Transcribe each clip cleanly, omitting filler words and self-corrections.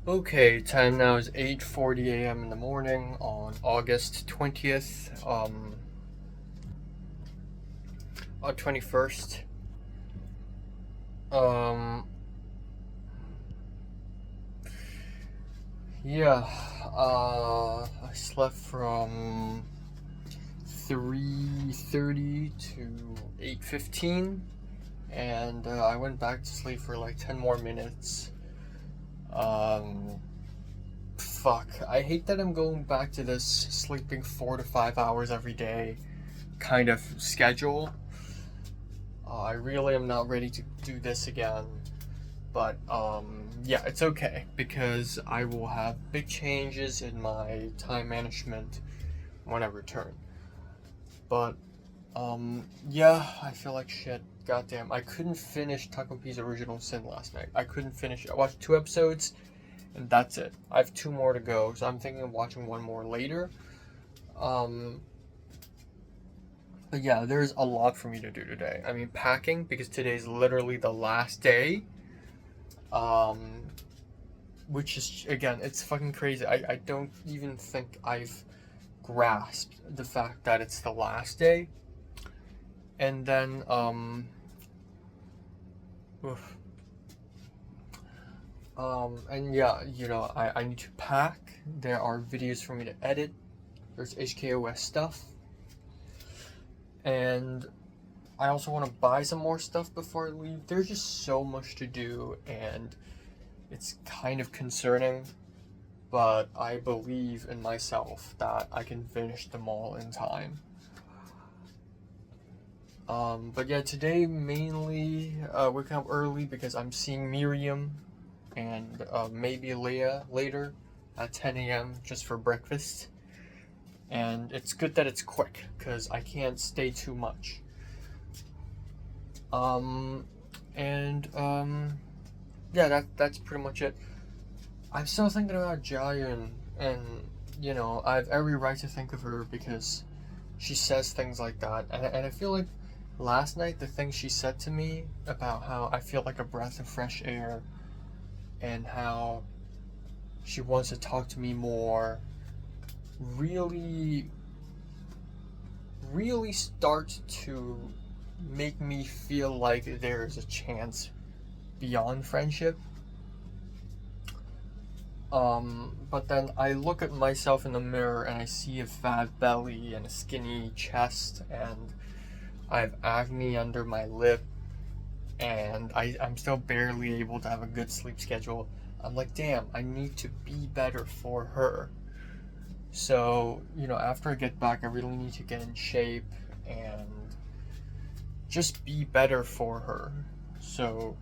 Okay, time now is 8:40 a.m. in the morning on August 20th, 21st. Um, yeah, I slept from 3:30 to 8:15, and I went back to sleep for like 10 more minutes. Um, Fuck, I hate that I'm going back to this sleeping 4 to 5 hours every day kind of schedule. I really am not ready to do this again, but yeah, it's okay because I will have big changes in my time management when I return. But yeah, I feel like shit. Goddamn, I couldn't finish Taco P's Original Sin last night. I couldn't finish it. I watched 2 episodes, and that's it. I have 2 more to go, so I'm thinking of watching one more later. Um, but yeah, there's a lot for me to do today. I mean, packing because today's literally the last day. Um, which is again, it's fucking crazy. I don't even think I've grasped the fact that it's the last day. And then oof. And yeah, I need to pack. There are videos for me to edit. There's HKOS stuff. And I also want to buy some more stuff before I leave. There's just so much to do, and it's kind of concerning, but I believe in myself that I can finish them all in time. But yeah, today mainly waking up early because I'm seeing Miriam and maybe Leah later at 10 a.m. just for breakfast. And it's good that it's quick because I can't stay too much. Um, and yeah, that's pretty much it. I'm still thinking about Jian, and I have every right to think of her because she says things like that, and I feel like last night the thing she said to me about how I feel like a breath of fresh air, and how she wants to talk to me more, really, really start to make me feel like there is a chance beyond friendship. But then I look at myself in the mirror and I see a fat belly and a skinny chest, and I have acne under my lip, and I'm still barely able to have a good sleep schedule. I'm like, damn, I need to be better for her. So, after I get back, I really need to get in shape and just be better for her. So,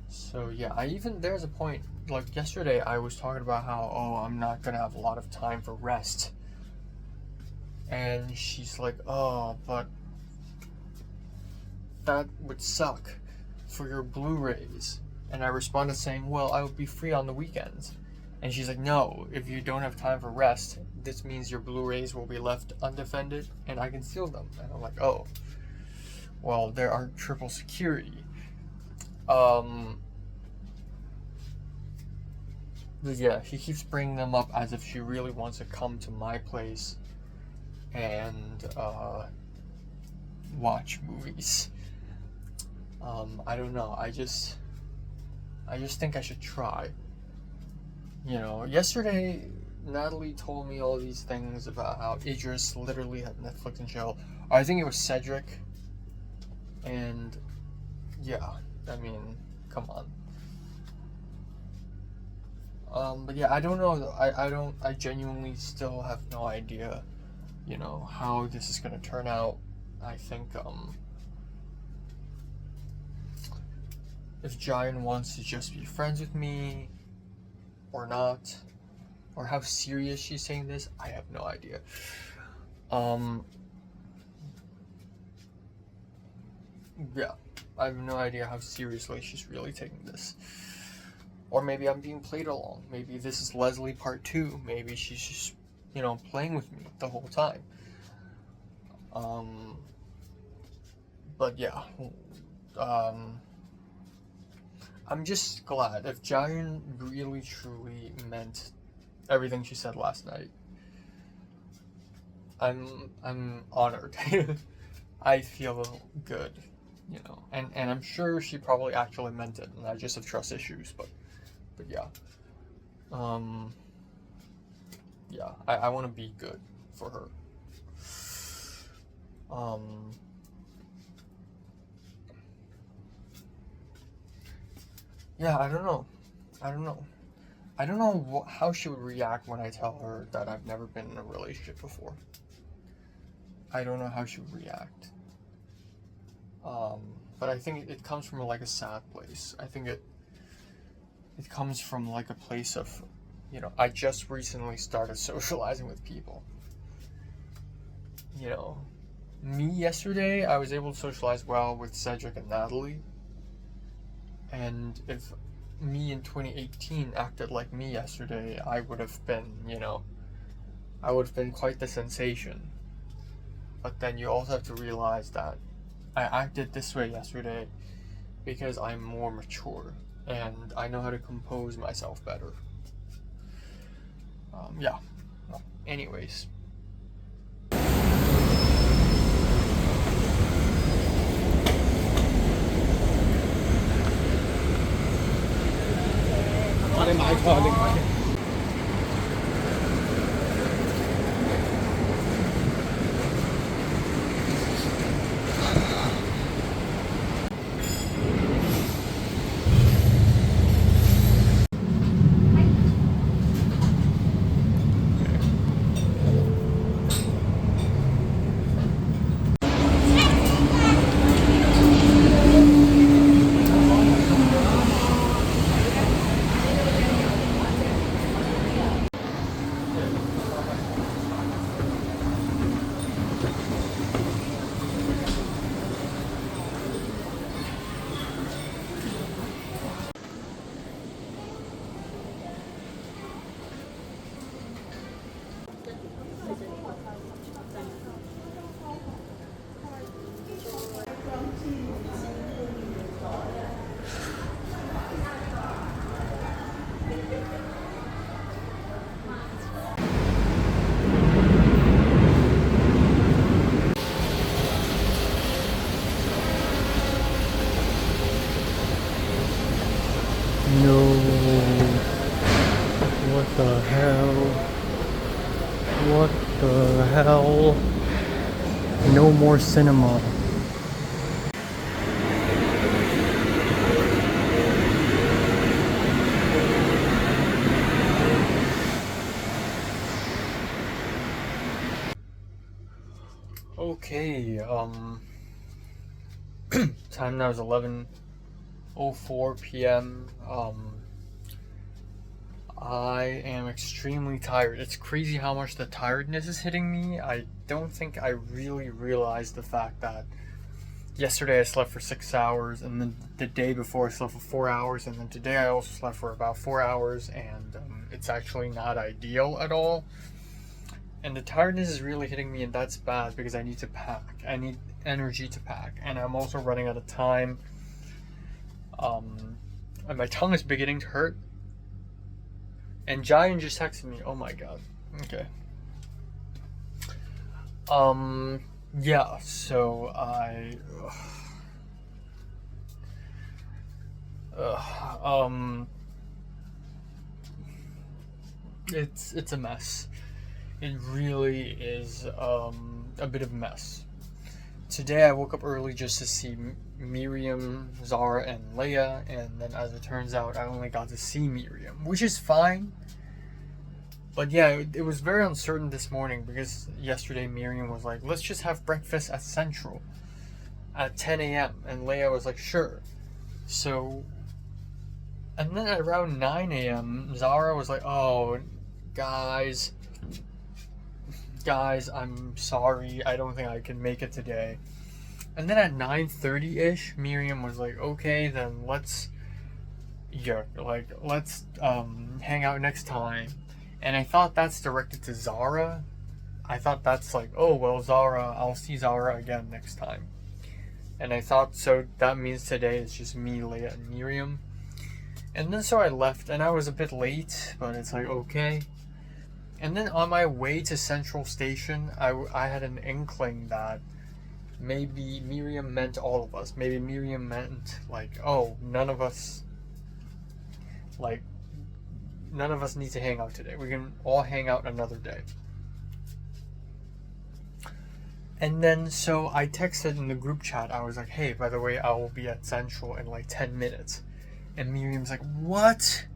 so yeah, there's a point, like yesterday, I was talking about how, oh, I'm not gonna have a lot of time for rest. And she's like, oh, but that would suck for your Blu-rays. And I responded saying, well, I would be free on the weekends. And she's like, no, if you don't have time for rest, this means your Blu-rays will be left undefended and I can steal them. And I'm like, oh, well, there are triple security. Um, but yeah, she keeps bringing them up as if she really wants to come to my place and watch movies. I don't know. I just think I should try. Yesterday Natalie told me all these things about how Idris literally had Netflix and chill. I think it was Cedric, and yeah, I mean, come on. But yeah, I don't know. I genuinely still have no idea, how this is gonna turn out. I think if Jian wants to just be friends with me or not, or how serious she's saying this, I have no idea. Um, yeah, I have no idea how seriously she's really taking this. Or maybe I'm being played along. Maybe this is Leslie part 2. Maybe she's just, playing with me the whole time. Um, but yeah, um, I'm just glad if Jian really truly meant everything she said last night. I'm honored. I feel good, you know, and I'm sure she probably actually meant it, and I just have trust issues. But yeah, yeah, I want to be good for her. Yeah, I don't know. I don't know how she would react when I tell her that I've never been in a relationship before. I don't know how she would react. But I think it comes from like a sad place. I think it comes from like a place of, you know, I just recently started socializing with people. You know, me yesterday, I was able to socialize well with Cedric and Natalie. And if me in 2018 acted like me yesterday, I would have been, you know, I would have been quite the sensation. But then you also have to realize that I acted this way yesterday because I'm more mature and I know how to compose myself better. Yeah. Anyways. No. What the hell? What the hell? No more cinema. Okay, time now is 11:04 p.m. I am extremely tired. It's crazy how much the tiredness is hitting me. I don't think I really realized the fact that yesterday I slept for 6 hours, and then the day before I slept for 4 hours, and then today I also slept for about 4 hours, and it's actually not ideal at all. And the tiredness is really hitting me, and that's bad because I need to pack. I need energy to pack, and I'm also running out of time. And my tongue is beginning to hurt. And Jian just texted me. Oh my god. Okay. Yeah, so it's a mess. It really is a bit of a mess. Today I woke up early just to see Miriam, Zara, and Leia, and then as it turns out, I only got to see Miriam, which is fine. But yeah, it was very uncertain this morning because yesterday Miriam was like, let's just have breakfast at Central at 10 a.m. And Leia was like, sure. So, and then at around 9 a.m., Zara was like, oh, guys, I'm sorry, I don't think I can make it today. And then at 9:30-ish, Miriam was like, okay, then let's hang out next time. And I thought that's directed to Zara. I thought that's like, oh, well, Zara, I'll see Zara again next time. And I thought, so that means today it's just me, Leia, and Miriam. And then so I left, and I was a bit late, but it's like, okay. And then on my way to Central Station, I had an inkling that maybe Miriam meant all of us. Maybe Miriam meant, like, oh, none of us need to hang out today. We can all hang out another day. And then so I texted in the group chat, I was like, hey, by the way, I will be at Central in like 10 minutes. And Miriam's like, what?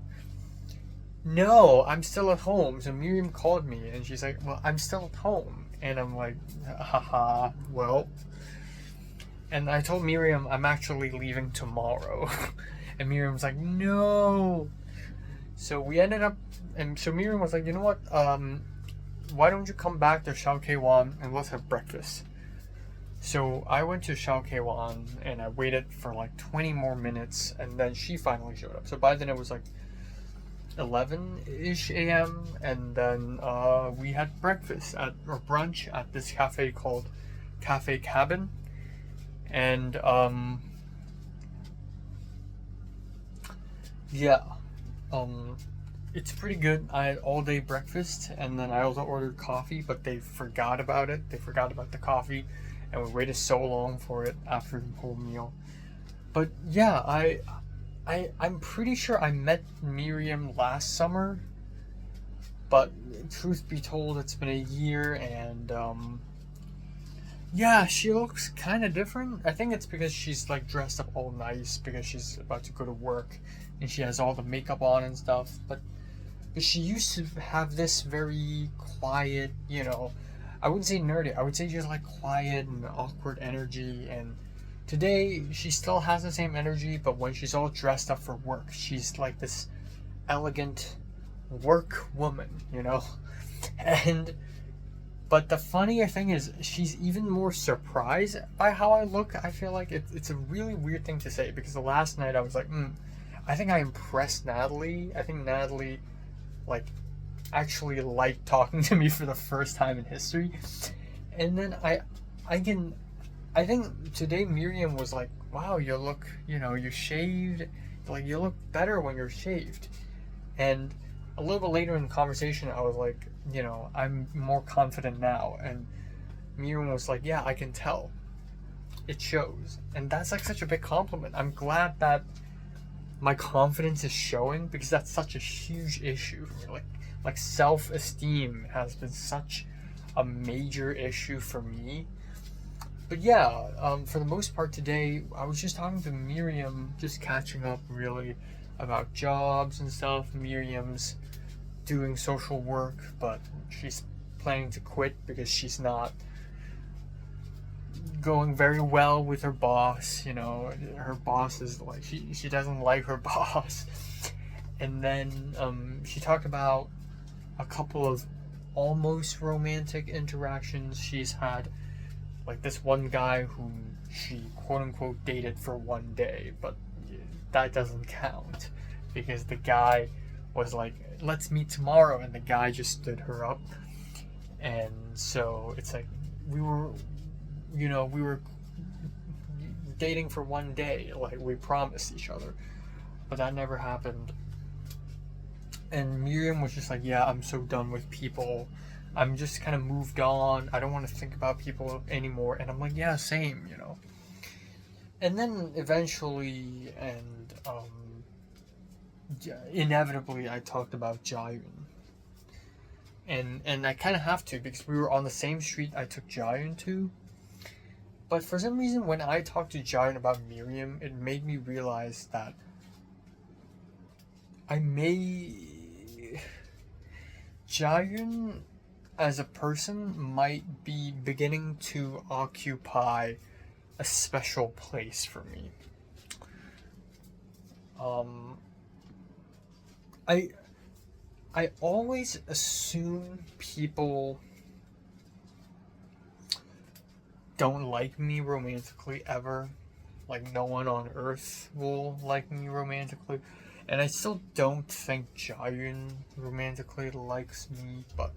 No, I'm still at home. So Miriam called me and she's like, well, I'm still at home. And I'm like, haha, well. And I told Miriam I'm actually leaving tomorrow. And Miriam's like, no. So we ended up, and so Miriam was like, you know what, why don't you come back to Shao K1 and let's have breakfast. So I went to Shao K1 and I waited for like 20 more minutes, and then she finally showed up. So by then it was like 11-ish a.m. and then we had breakfast or brunch at this cafe called Cafe Cabin. And it's pretty good. I had all day breakfast, and then I also ordered coffee, but they forgot about it. They forgot about the coffee, and we waited so long for it after the whole meal. But yeah, I'm pretty sure I met Miriam last summer, but truth be told, it's been a year, and yeah, she looks kind of different. I think it's because she's like dressed up all nice because she's about to go to work, and she has all the makeup on and stuff. But she used to have this very quiet, you know, I wouldn't say nerdy, I would say just like quiet and awkward energy. And today she still has the same energy, but when she's all dressed up for work, she's like this elegant work woman, you know. But the funnier thing is, she's even more surprised by how I look. I feel like it's a really weird thing to say, because the last night I was like, I think I impressed Natalie. I think Natalie, like, actually liked talking to me for the first time in history. And then I think today Miriam was like, wow, you look, you know, you shaved. Like, you look better when you're shaved. And a little bit later in the conversation, I was like, you know, I'm more confident now. And Miriam was like, yeah, I can tell. It shows. And that's like such a big compliment. I'm glad that my confidence is showing, because that's such a huge issue for me. Like self-esteem has been such a major issue for me. But yeah, for the most part today, I was just talking to Miriam, just catching up really about jobs and stuff. Miriam's doing social work, but she's planning to quit because she's not going very well with her boss. You know, her boss is like, she doesn't like her boss. And then she talked about a couple of almost romantic interactions she's had. Like this one guy whom she quote unquote dated for one day, but that doesn't count because the guy was like, let's meet tomorrow, and the guy just stood her up. And so it's like we were dating for one day, like we promised each other, but that never happened. And Miriam was just like, yeah, I'm so done with people. I'm just kind of moved on. I don't want to think about people anymore. And I'm like, yeah, same, you know. And then eventually, and inevitably, I talked about Jayun. And I kind of have to, because we were on the same street I took Jayun to. But for some reason, when I talked to Jayun about Miriam, it made me realize that Jayun as a person might be beginning to occupy a special place for me. I always assume people don't like me romantically ever. Like, no one on earth will like me romantically. And I still don't think Jayun romantically likes me, but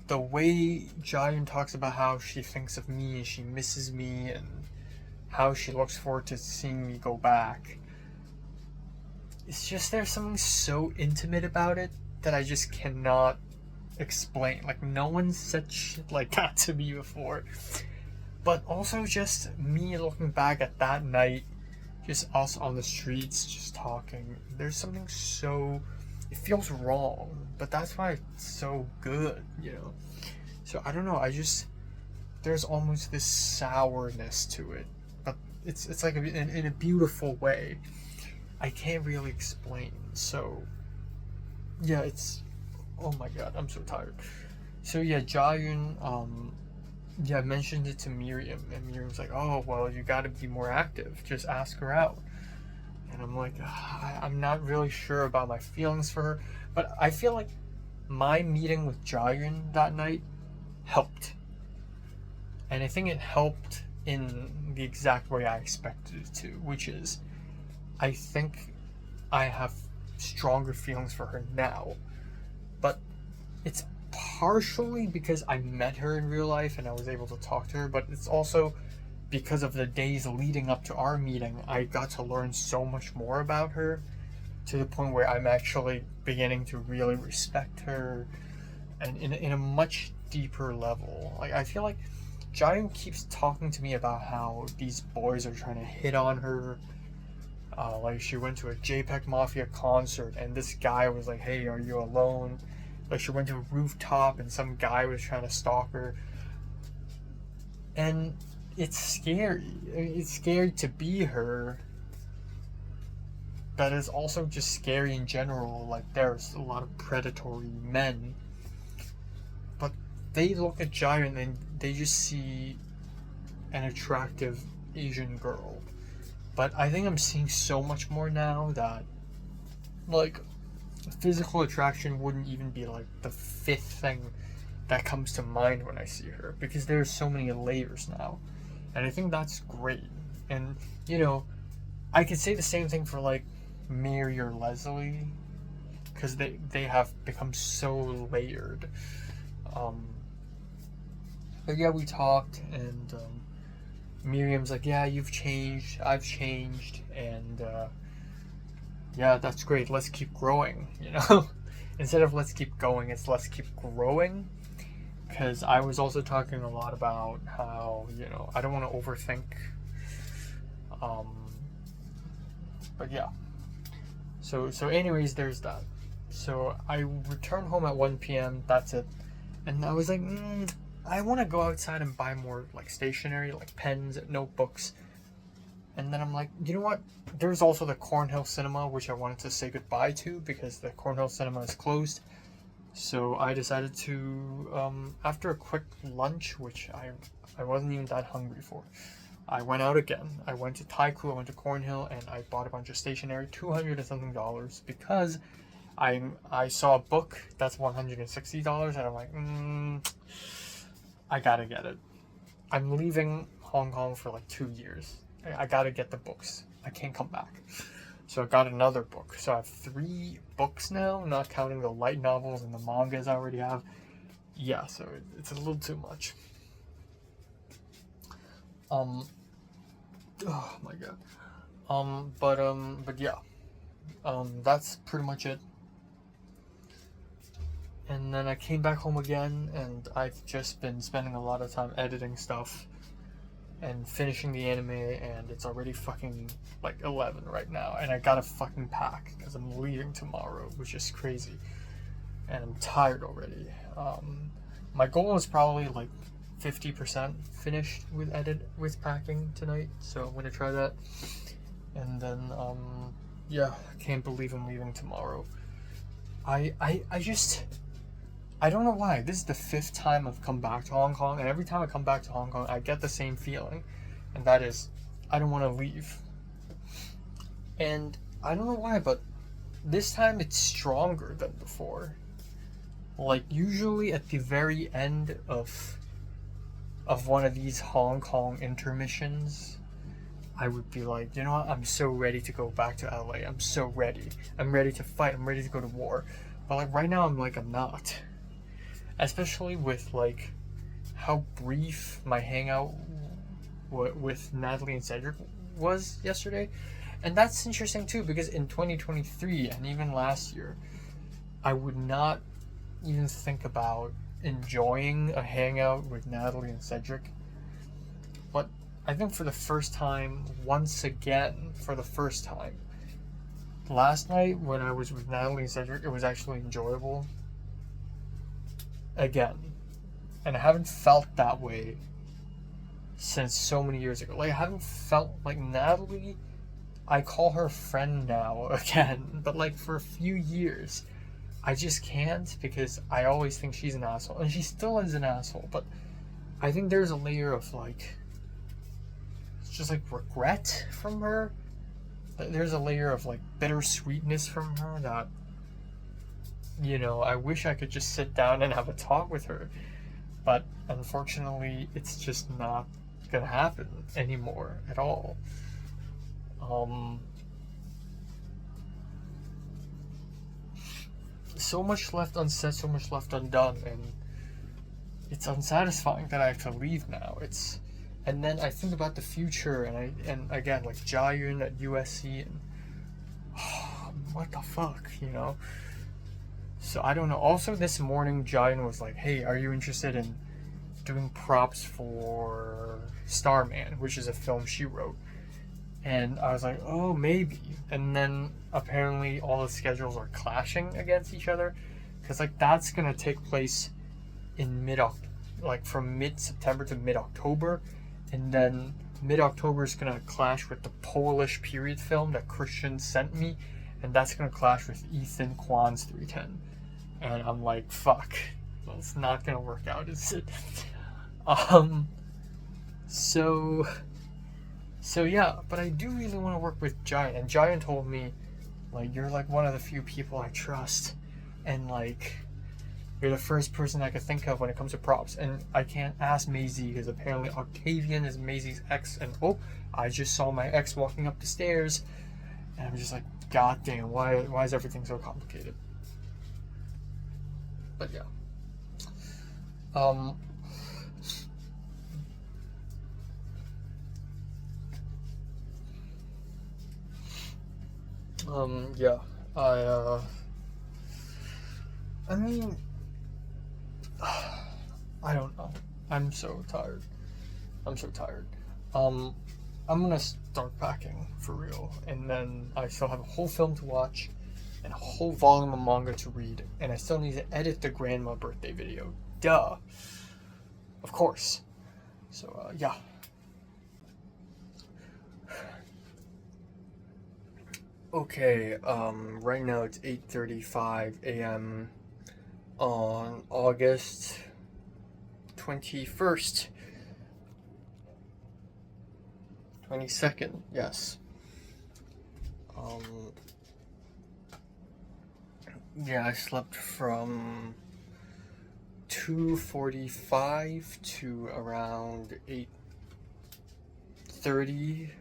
the way Jayun talks about how she thinks of me and she misses me and how she looks forward to seeing me go back, it's just there's something so intimate about it that I just cannot explain. Like, no one said shit like that to me before. But also just me looking back at that night, just us on the streets just talking. There's something so, it feels wrong, but that's why it's so good, you know. So I don't know, there's almost this sourness to it, but it's like in a beautiful way. I can't really explain. So yeah, oh my god, I'm so tired. So yeah, Jayun, yeah, I mentioned it to Miriam, and Miriam's like, oh, well, you gotta be more active. Just ask her out. And I'm like, I'm not really sure about my feelings for her, but I feel like my meeting with Jayun that night helped. And I think it helped in the exact way I expected it to, which is, I think I have stronger feelings for her now. But it's partially because I met her in real life and I was able to talk to her, but it's also because of the days leading up to our meeting. I got to learn so much more about her, to the point where I'm actually beginning to really respect her, and in a much deeper level. Like, I feel like Jayun keeps talking to me about how these boys are trying to hit on her. Like, she went to a JPEG Mafia concert and this guy was like, hey, are you alone? Like, she went to a rooftop and some guy was trying to stalk her. And it's scary. I mean, it's scary to be her, but it's also just scary in general. Like, there's a lot of predatory men. But they look at Jayun and they just see an attractive Asian girl. But I think I'm seeing so much more now that, like, physical attraction wouldn't even be like the fifth thing that comes to mind when I see her, because there's so many layers now, and I think that's great. And you know, I could say the same thing for like Mary or Leslie, because they have become so layered. But yeah, we talked, and Miriam's like, yeah, you've changed, I've changed, and yeah, that's great, let's keep growing, you know. Instead of let's keep going, it's let's keep growing. Because I was also talking a lot about how, you know, I don't want to overthink. But yeah. So anyways, there's that. So I returned home at 1 p.m. That's it. And I was like, I want to go outside and buy more like stationery, like pens, notebooks. And then I'm like, you know what? There's also the Cornhill Cinema, which I wanted to say goodbye to because the Cornhill Cinema is closed. So I decided to, after a quick lunch, which I wasn't even that hungry for, I went out again. I went to Taiku, I went to Cornhill, and I bought a bunch of stationery, $200 and something, because I saw a book that's $160, and I'm like, I gotta get it. I'm leaving Hong Kong for like 2 years. I gotta get the books. I can't come back. So I got another book. So I have 3 books now, not counting the light novels and the mangas I already have. Yeah, so it's a little too much. Oh my god. But yeah. That's pretty much it. And then I came back home again, and I've just been spending a lot of time editing stuff and finishing the anime, and it's already fucking like 11 right now, and I gotta fucking pack because I'm leaving tomorrow, which is crazy, and I'm tired already. My goal is probably like 50% finished with packing tonight, so I'm gonna try that. And then yeah, I can't believe I'm leaving tomorrow. I don't know why. This is the 5th time I've come back to Hong Kong, and every time I come back to Hong Kong, I get the same feeling, and that is, I don't want to leave. And I don't know why, but this time it's stronger than before. Like, usually at the very end of one of these Hong Kong intermissions, I would be like, you know what, I'm so ready to go back to LA. I'm so ready. I'm ready to fight. I'm ready to go to war. But like right now, I'm not. Especially with like how brief my hangout with Natalie and Cedric was yesterday, And that's interesting too, because in 2023 and even last year, I would not even think about enjoying a hangout with Natalie and Cedric. But I think for the first time, once again, for the first time, last night when I was with Natalie and Cedric, it was actually enjoyable. Again. And I haven't felt that way since so many years ago. Like, I haven't felt like Natalie, I call her friend now again, but like for a few years, I just can't, because I always think she's an asshole, and she still is an asshole, but I think there's a layer of like, it's just like regret from her. There's a layer of like bittersweetness from her that, you know, I wish I could just sit down and have a talk with her, but unfortunately it's just not gonna happen anymore at all. So much left unsaid, so much left undone, and it's unsatisfying that I have to leave now. And then I think about the future, and again, like Jaehyun at USC, and what the fuck, you know? So I don't know. Also this morning, Jaehyun was like, hey, are you interested in doing props for Starman, which is a film she wrote? And I was like, oh, maybe. And then apparently all the schedules are clashing against each other, because like that's gonna take place in from mid-September to mid-October, and then mid-October is gonna clash with the Polish period film that Christian sent me, and that's gonna clash with Ethan Kwan's 310. And I'm like, fuck, well, it's not gonna work out, is it? So yeah, but I do really want to work with Jaehyun, and Jaehyun told me, like, you're like one of the few people I trust, and like, you're the first person I could think of when it comes to props. And I can't ask Maisie, because apparently Octavian is Maisie's ex, and oh, I just saw my ex walking up the stairs, and I'm just like, god damn, why is everything so complicated? But yeah. Yeah, I mean, I don't know. I'm so tired. I'm gonna start packing for real, and then I still have a whole film to watch, and a whole volume of manga to read, and I still need to edit the grandma birthday video. Duh. Of course. So, yeah. Okay, right now it's 8:35 a.m. on August 21st. 22nd, yes. Yeah, I slept from 2:45 to around 8:30.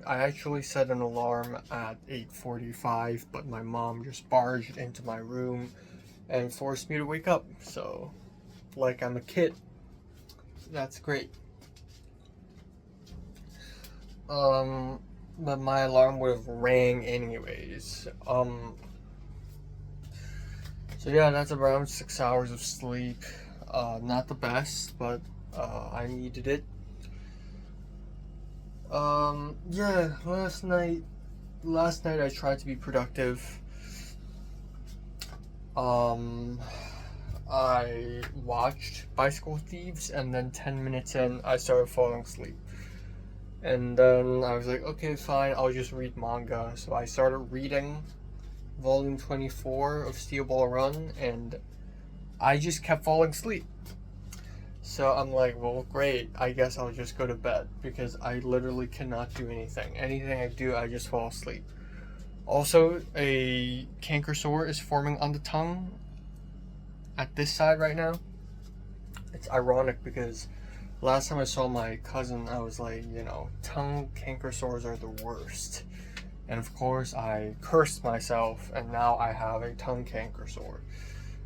I actually set an alarm at 8:45, but my mom just barged into my room and forced me to wake up. So, like I'm a kid. That's great. But my alarm would have rang anyways. So yeah, that's around 6 hours of sleep. Not the best, but I needed it. Yeah, last night I tried to be productive. I watched Bicycle Thieves, and then 10 minutes in, I started falling asleep. And then I was like, okay, fine, I'll just read manga. So I started reading volume 24 of Steel Ball Run, and I just kept falling asleep. So I'm like, well, great, I guess I'll just go to bed, because I literally cannot do anything. Anything I do, I just fall asleep. Also, a canker sore is forming on the tongue at this side right now. It's ironic, because last time I saw my cousin, I was like, you know, tongue canker sores are the worst. And of course, I cursed myself, and now I have a tongue canker sore.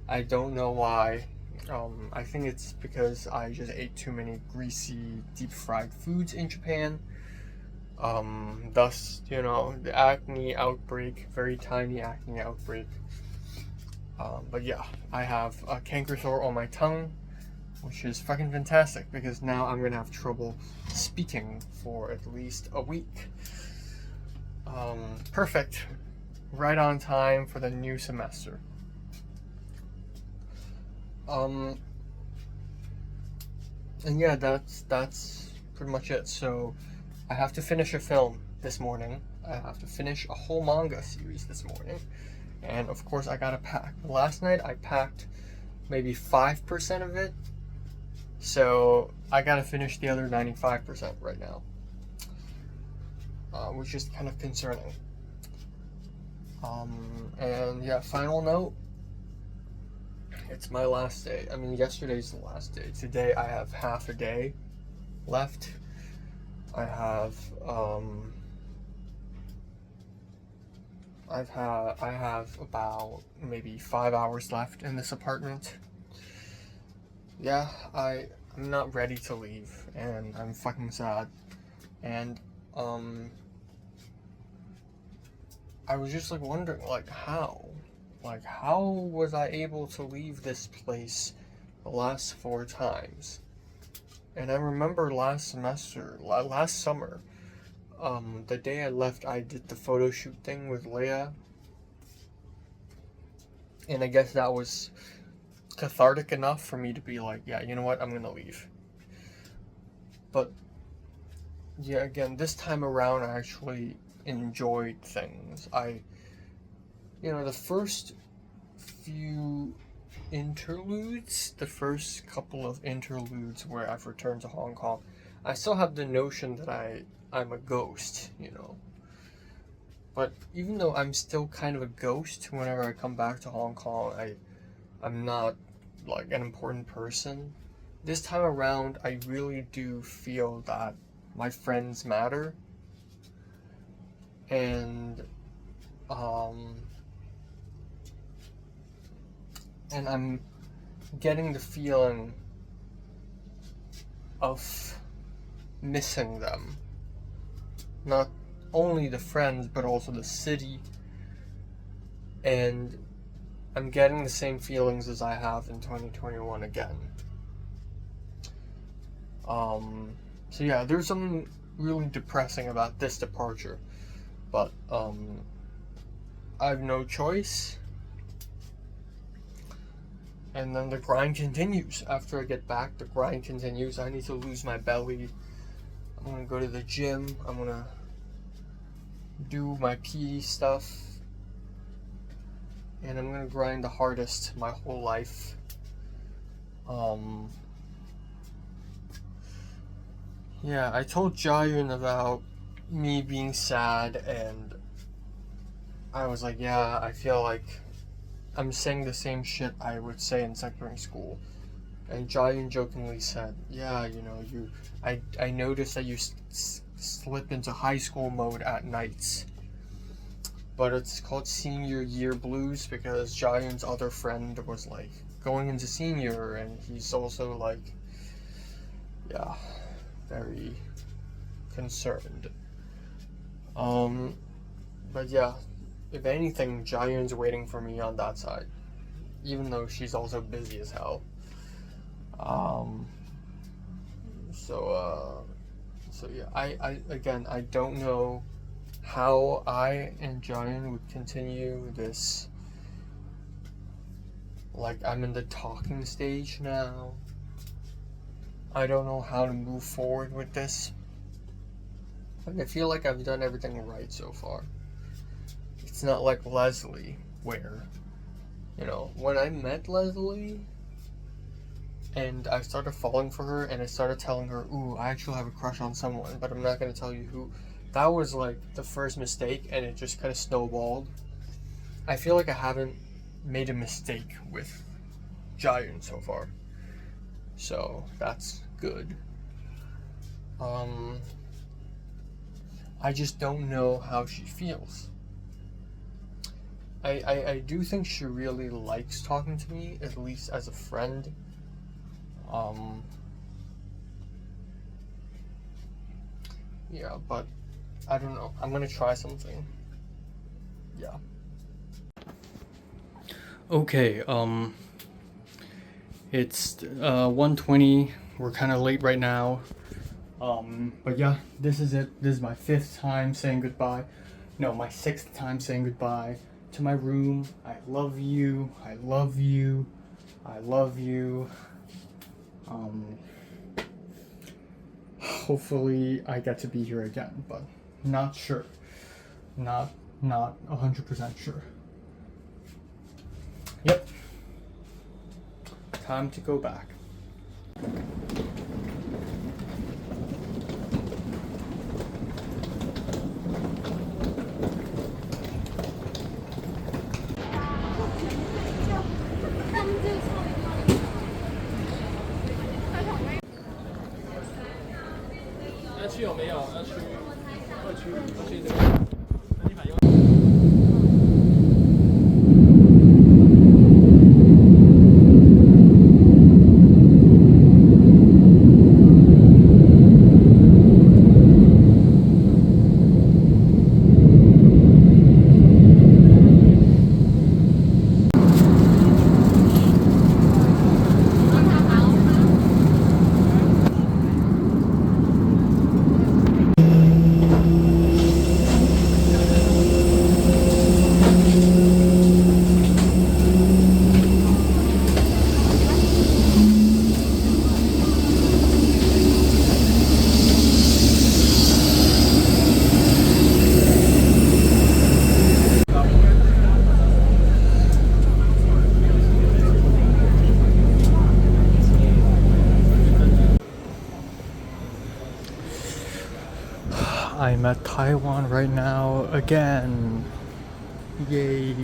I don't know why. I think it's because I just ate too many greasy, deep-fried foods in Japan. Thus, the acne outbreak, very tiny acne outbreak. But yeah, I have a canker sore on my tongue, which is fucking fantastic because now I'm gonna have trouble speaking for at least a week. Perfect. Right on time for the new semester. And yeah, that's pretty much it. So I have to finish a film this morning. I have to finish a whole manga series this morning. And of course I gotta pack. Last night I packed maybe 5% of it. So I gotta finish the other 95% right now. Which is kind of concerning. And yeah, final note. It's my last day. I mean, yesterday's the last day. Today I have half a day left. I have about maybe 5 hours left in this apartment. Yeah, I'm not ready to leave, and I'm fucking sad. And I was just wondering how was I able to leave this place the last 4 times? And I remember last summer, the day I left, I did the photo shoot thing with Leia. And I guess that was cathartic enough for me to be like, yeah, you know what, I'm gonna leave. But, yeah, again, this time around, I actually enjoyed things. The first few interludes, the first couple of interludes where I've returned to Hong Kong, I still have the notion that I'm a ghost, But even though I'm still kind of a ghost whenever I come back to Hong Kong, I'm not an important person. This time around, I really do feel that my friends matter. And I'm getting the feeling of missing them. Not only the friends, but also the city. And I'm getting the same feelings as I have in 2021 again. So yeah, there's something really depressing about this departure. But I have no choice. And then the grind continues. After I get back, the grind continues. I need to lose my belly. I'm gonna go to the gym. I'm gonna do my PE stuff. And I'm gonna grind the hardest my whole life. Yeah, I told Jayun about me being sad, and I was like, yeah, I feel like I'm saying the same shit I would say in secondary school. And Jayun jokingly said, yeah, I noticed that you slip into high school mode at nights. But it's called senior year blues because Jayun's other friend was going into senior, and he's also very concerned. But yeah, if anything, Jayun's waiting for me on that side, even though she's also busy as hell. So yeah, I don't know how I and Jayun would continue this. I'm in the talking stage now. I don't know how to move forward with this. I feel like I've done everything right so far. It's not like Leslie, where, when I met Leslie and I started falling for her and I started telling her, ooh, I actually have a crush on someone, but I'm not going to tell you who. That was the first mistake, and it just kind of snowballed. I feel like I haven't made a mistake with Jayun so far. So that's good. I just don't know how she feels. I do think she really likes talking to me, at least as a friend. Yeah, but I don't know. I'm gonna try something. Yeah. Okay, it's 1:20. We're kind of late right now. But yeah, this is it. This is my 5th time saying goodbye. No, my 6th time saying goodbye to my room. I love you. I love you. I love you. Hopefully I get to be here again, but not sure. Not 100% sure. Yep. Time to go back. I'm at Taiwan right now again. Yay.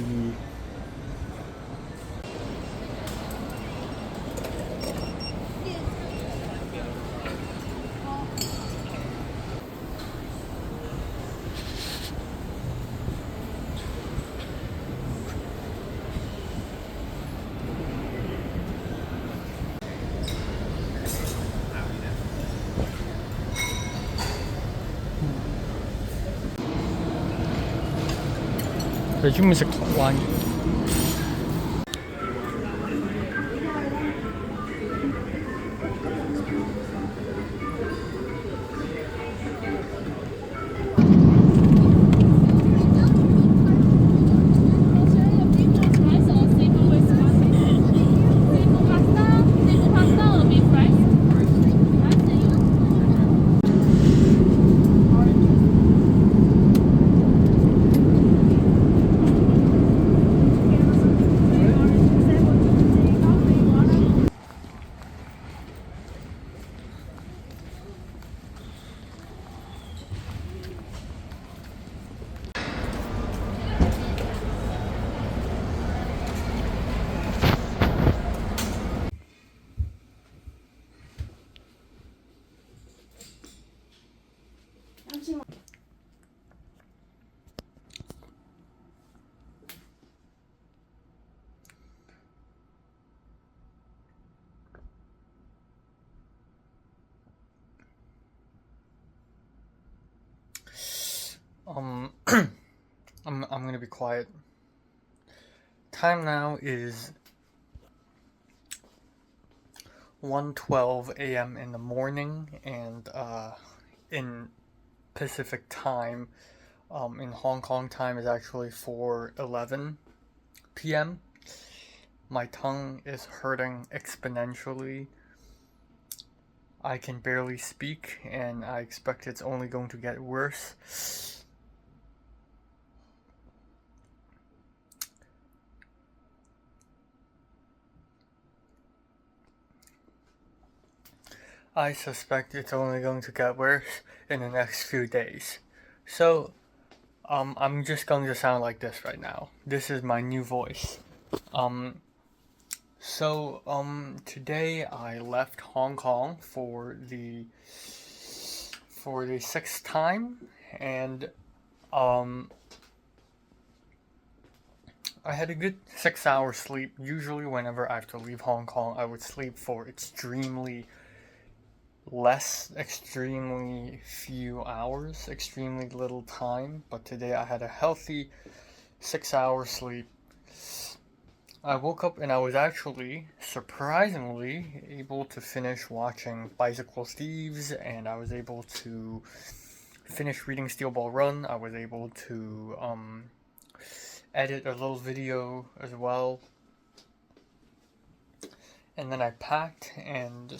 요즘 음식 많이 I'm gonna be quiet. Time now is 1:12 a.m. in the morning, and in Pacific time, in Hong Kong time is actually 4:11 p.m. My tongue is hurting exponentially. I can barely speak, and I expect it's only going to get worse. I suspect it's only going to get worse in the next few days. So, I'm just going to sound like this right now. This is my new voice. Today I left Hong Kong for the 6th time, and I had a good 6 hours sleep. Usually whenever I have to leave Hong Kong, I would sleep for extremely less, extremely few hours, extremely little time, but today I had a healthy 6 hours sleep. I woke up and I was actually surprisingly able to finish watching Bicycle Thieves, and I was able to finish reading Steel Ball Run. I was able to edit a little video as well. And then I packed, and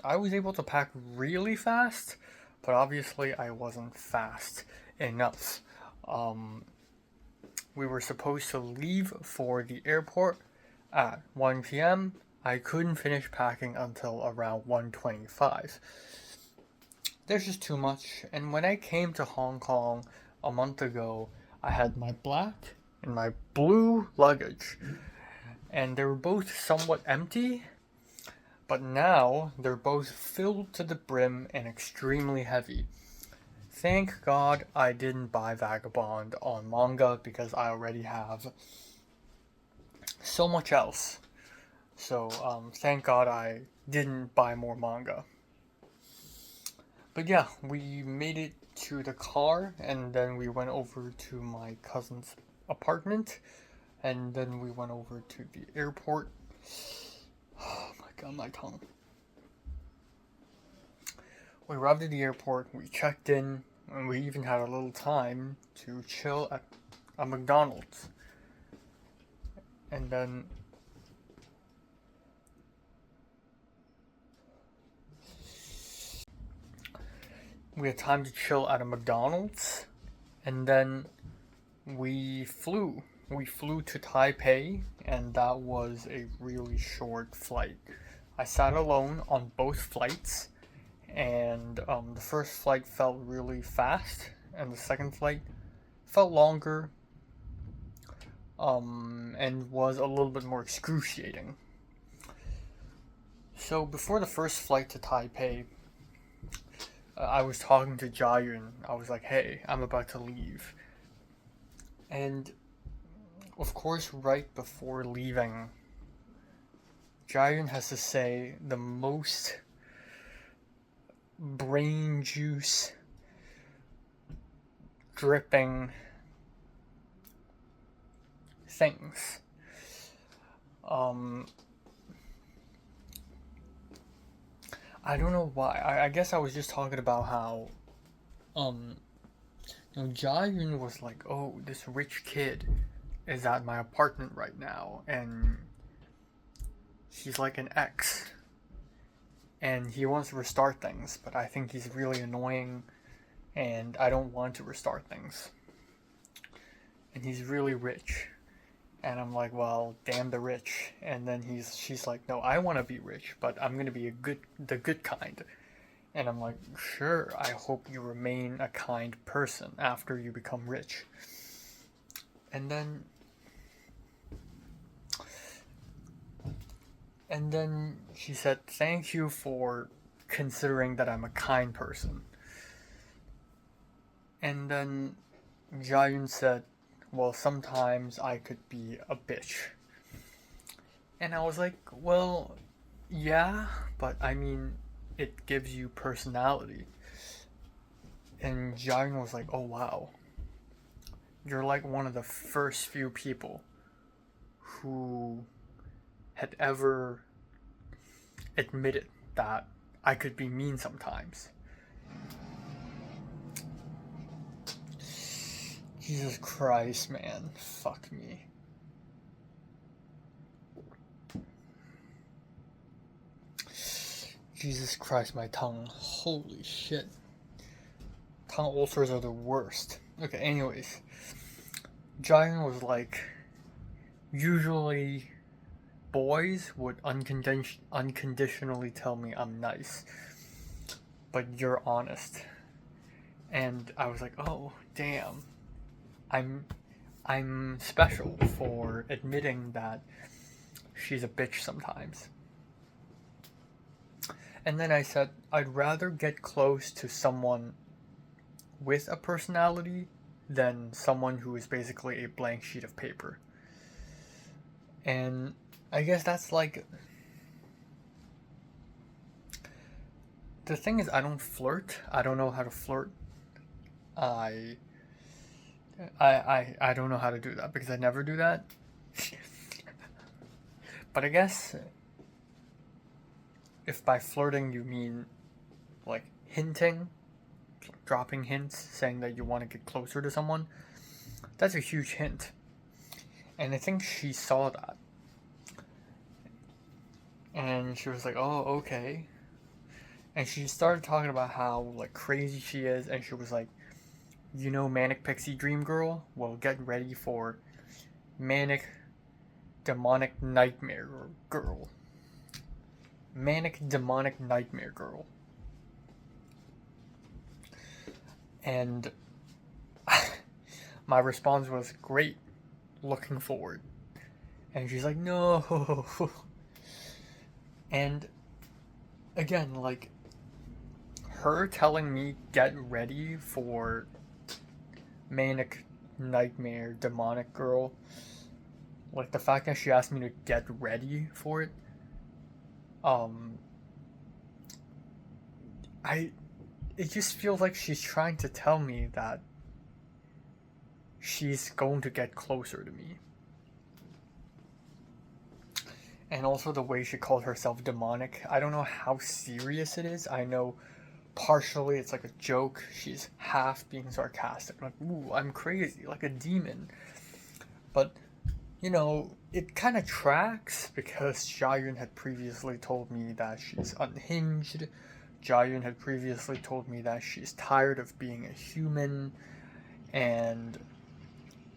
I was able to pack really fast, but obviously I wasn't fast enough. We were supposed to leave for the airport at 1 p.m. I couldn't finish packing until around 1:25. There's just too much. And when I came to Hong Kong a month ago, I had my black and my blue luggage, and they were both somewhat empty, but now they're both filled to the brim and extremely heavy. Thank God I didn't buy Vagabond on manga because I already have so much else. So thank God I didn't buy more manga. But yeah, we made it to the car, and then we went over to my cousin's apartment, and then we went over to the airport. Oh my god, my tongue. We arrived at the airport, we checked in, and we even had a little time to chill at a McDonald's. And then we had time to chill at a McDonald's, and then we flew. We flew to Taipei, and that was a really short flight. I sat alone on both flights, and the first flight felt really fast, and the second flight felt longer, and was a little bit more excruciating. So before the first flight to Taipei, I was talking to Jiayun. I was like, hey, I'm about to leave. And of course, right before leaving, Jiayun has to say the most brain juice dripping things. I don't know why. I guess I was just talking about how, Jiayun was like, oh, this rich kid is at my apartment right now, and he's like an ex, and he wants to restart things, but I think he's really annoying, and I don't want to restart things. And he's really rich. And I'm like, well, damn the rich. And then she's like, no, I want to be rich, but I'm gonna be the good kind. And I'm like, sure, I hope you remain a kind person after you become rich. And then she said, thank you for considering that I'm a kind person. And then Jiayun said, well, sometimes I could be a bitch. And I was like, well, yeah, but I mean, it gives you personality. And Jiayun was like, oh wow, you're like one of the first few people who had ever admitted that I could be mean sometimes. Jesus Christ, man. Fuck me. Jesus Christ, my tongue. Holy shit. Tongue ulcers are the worst. Okay, anyways. Jiayun was like, usually boys would unconditionally tell me I'm nice, but you're honest. And I was like, oh, damn. I'm special for admitting that she's a bitch sometimes. And then I said, I'd rather get close to someone with a personality than someone who is basically a blank sheet of paper. And I guess that's like, the thing is, I don't flirt. I don't know how to flirt. I I don't know how to do that because I never do that. But I guess if by flirting you mean like hinting, dropping hints, saying that you want to get closer to someone, that's a huge hint. And I think she saw that. And she was like, "Oh, okay." And she started talking about how like crazy she is, and she was like, "You know, Manic Pixie Dream Girl? Well, get ready for Manic Demonic Nightmare Girl. Manic Demonic Nightmare Girl." And my response was, "Great, looking forward." And she's like, "No." And again, like, her telling me get ready for Manic Nightmare Demonic Girl, like the fact that she asked me to get ready for it, um, it just feels like she's trying to tell me that she's going to get closer to me. And also the way she called herself demonic. I don't know how serious it is. I know partially it's like a joke. She's half being sarcastic. Like, ooh, I'm crazy, like a demon. But, you know, it kind of tracks because Jiayun had previously told me that she's unhinged. Jiayun had previously told me that she's tired of being a human and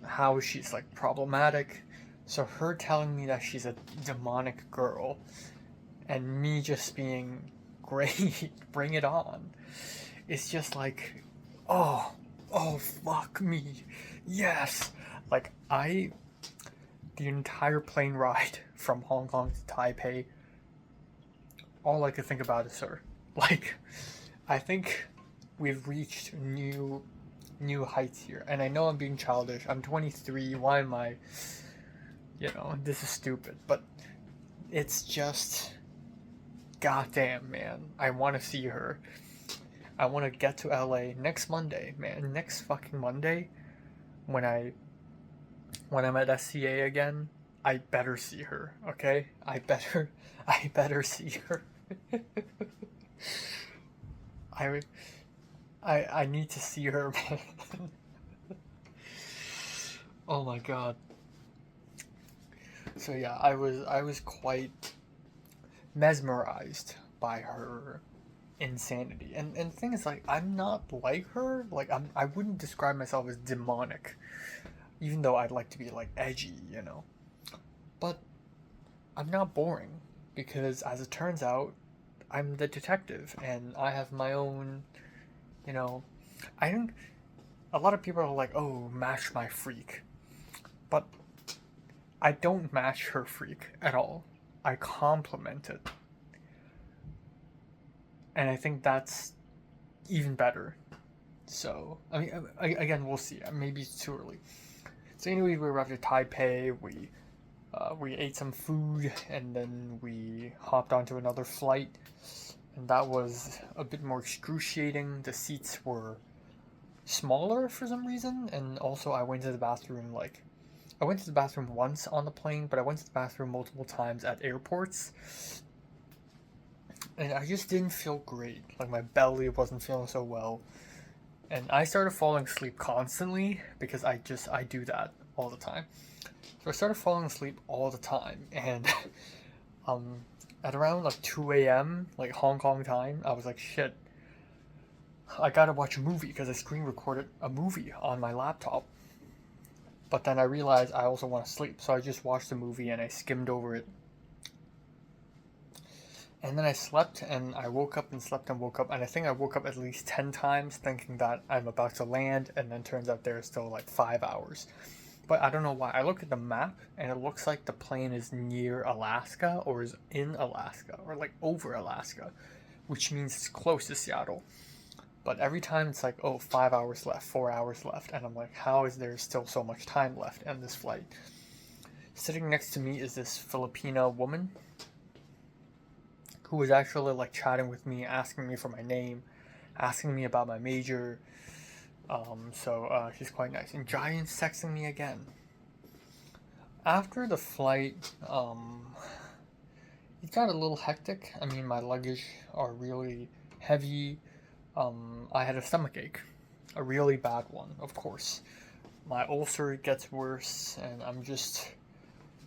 how she's like problematic. So her telling me that she's a demonic girl and me just being great, bring it on. It's just like, oh, fuck me. Yes. Like, the entire plane ride from Hong Kong to Taipei, all I could think about is her. Like, I think we've reached new heights here. And I know I'm being childish. I'm 23. Why am I, this is stupid. But it's just, goddamn, man. I want to see her. I want to get to LA next Monday, man. Next fucking Monday, when I'm at SCA again, I better see her, okay? I better see her. I need to see her, man. Oh my god. So yeah, I was quite mesmerized by her insanity. And the thing is, like, I'm not like her. Like, I wouldn't describe myself as demonic, even though I'd like to be like edgy, But I'm not boring because, as it turns out, I'm the detective and I have my own, I think a lot of people are like, "Oh, match my freak," but I don't match her freak at all. I compliment it. And I think that's even better. So, I mean, again, we'll see. Maybe it's too early. So anyway, we arrived at Taipei. We ate some food, and then we hopped onto another flight. And that was a bit more excruciating. The seats were smaller for some reason, and also I went to the bathroom once on the plane, but I went to the bathroom multiple times at airports. And I just didn't feel great. Like, my belly wasn't feeling so well. And I started falling asleep constantly because I do that all the time. So I started falling asleep all the time. And at around like 2 a.m., like Hong Kong time, I was like, shit, I gotta watch a movie because I screen recorded a movie on my laptop. But then I realized I also want to sleep. So I just watched the movie and I skimmed over it. And then I slept and I woke up and slept and woke up. And I think I woke up at least 10 times thinking that I'm about to land. And then turns out there's still like 5 hours. But I don't know why. I look at the map and it looks like the plane is near Alaska or is in Alaska or like over Alaska, which means it's close to Seattle. But every time it's like, 5 hours left, 4 hours left. And I'm like, how is there still so much time left in this flight? Sitting next to me is this Filipina woman who was actually like chatting with me, asking me for my name, asking me about my major. So she's quite nice. And Giant's texting me again. After the flight, it got a little hectic. I mean, my luggage are really heavy. I had a stomach ache, a really bad one, of course. My ulcer gets worse, and I'm just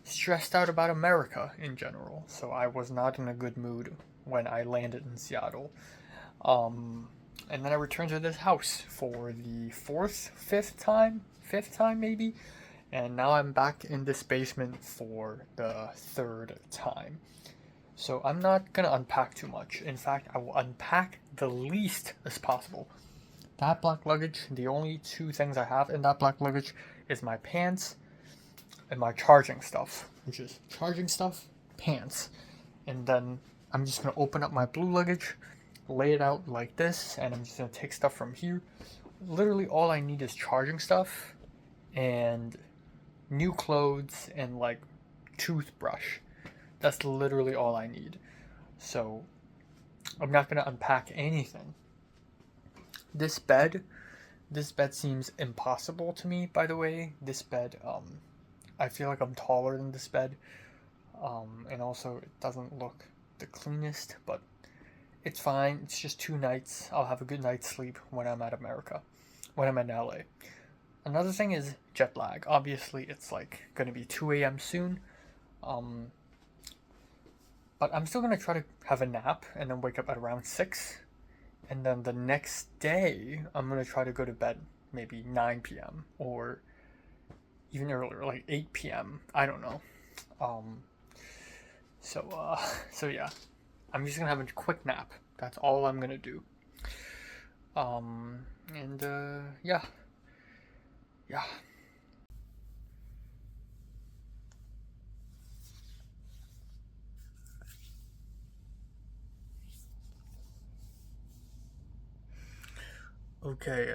stressed out about America in general. So I was not in a good mood when I landed in Seattle. And then I returned to this house for the fifth time maybe. And now I'm back in this basement for the third time. So I'm not gonna unpack too much. In fact, I will unpack the least as possible. That black luggage, the only two things I have in that black luggage is my pants and my charging stuff, which is charging stuff, pants. And then I'm just gonna open up my blue luggage, lay it out like this, and I'm just gonna take stuff from here. Literally all I need is charging stuff and new clothes and like toothbrush. That's literally all I need. So I'm not gonna unpack anything. This bed seems impossible to me, by the way. This bed, I feel like I'm taller than this bed. And also it doesn't look the cleanest, but it's fine. It's just 2 nights. I'll have a good night's sleep when I'm in LA. Another thing is jet lag. Obviously, it's like gonna be 2 a.m. soon. But I'm still gonna try to have a nap and then wake up at around 6. And then the next day, I'm gonna try to go to bed maybe 9 p.m. or even earlier, like 8 p.m. I don't know. So yeah, I'm just gonna have a quick nap. That's all I'm gonna do. Yeah. Okay,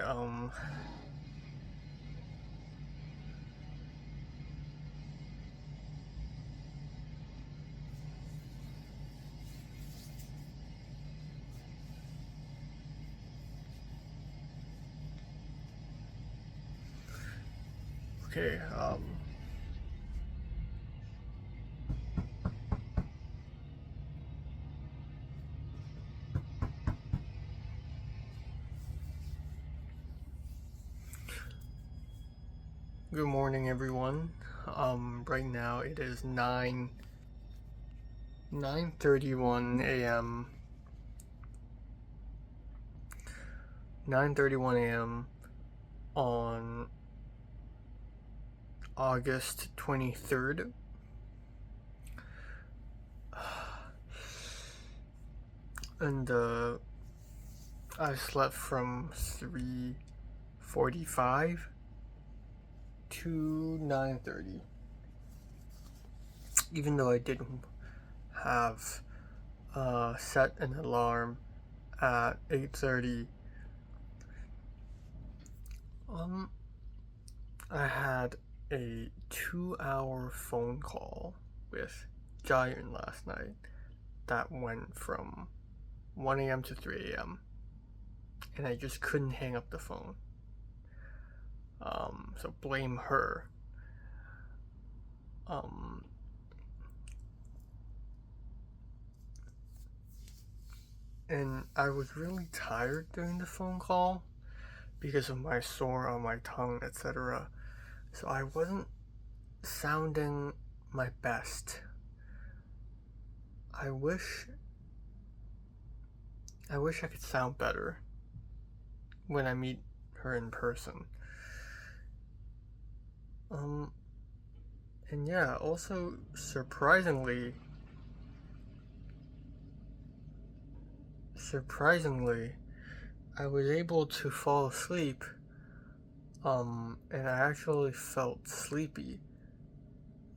okay, good morning, everyone. Right now it is 9:31 a.m. 9:31 a.m. on August 23rd. And I slept from 3:45 to 9:30. Even though I didn't have set an alarm at 8:30, I had a 2-hour phone call with Giant last night that went from 1 a.m. to 3 a.m. and I just couldn't hang up the phone. So blame her. And I was really tired during the phone call because of my sore on my tongue, etc. So I wasn't sounding my best. I wish I could sound better when I meet her in person. And yeah, also surprisingly, I was able to fall asleep, and I actually felt sleepy.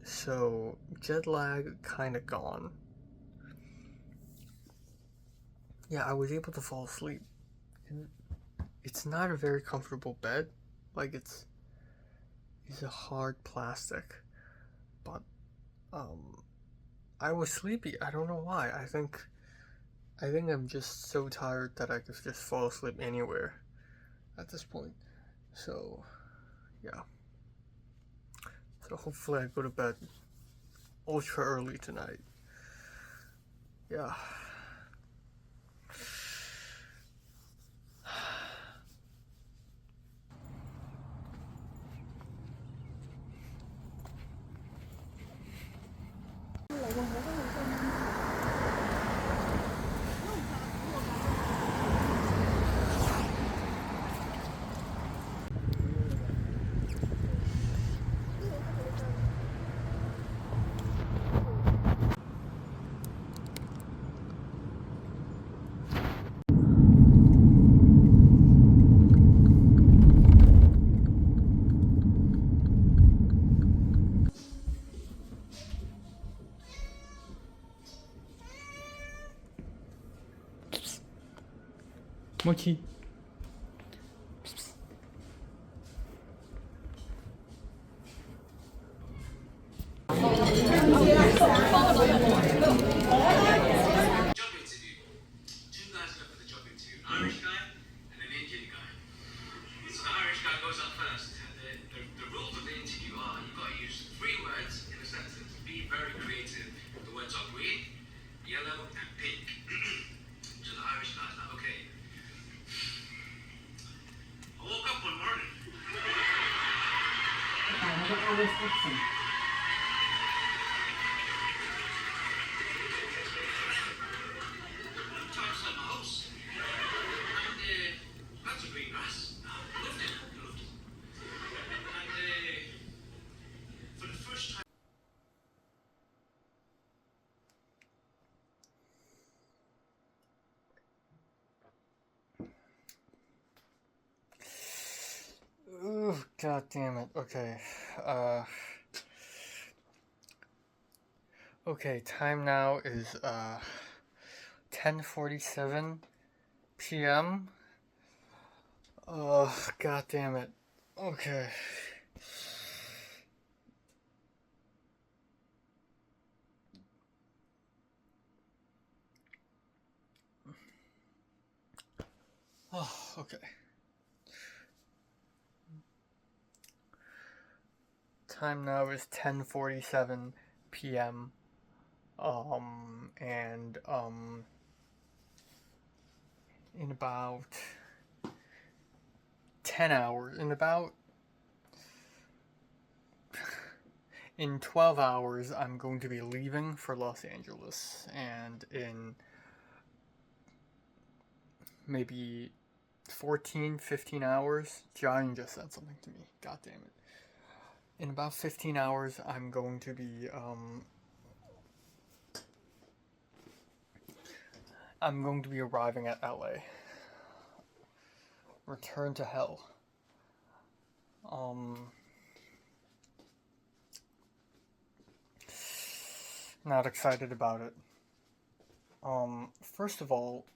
So jet lag kinda gone. Yeah, I was able to fall asleep. And it's not a very comfortable bed. Like it's a hard plastic. But I was sleepy. I don't know why. I think I think I'm just so tired that I could just fall asleep anywhere at this point. So, yeah. So hopefully I go to bed ultra early tonight. Yeah. Mochi. Job interview. Two guys go for the job interview, an Irish guy and an Indian guy. So the Irish guy goes up first, and the rules of the interview are you've got to use 3 words in a sentence. Be very creative. The words are green, yellow, and pink. So the Irish guy's like, okay. I woke up one morning. Talks like my house. And lots of green grass. Loved it. Loved it. And for the first time. Ooh, god damn it. Okay. Okay, time now is 10:47 p.m. God damn it. Okay. Oh, okay. Time now is 10:47 p.m. And in about 10 hours, in 12 hours, I'm going to be leaving for Los Angeles, and in maybe 14, 15 hours, John just said something to me, god damn it. In about 15 hours, I'm going to be, arriving at LA. Return to hell. Not excited about it. First of all,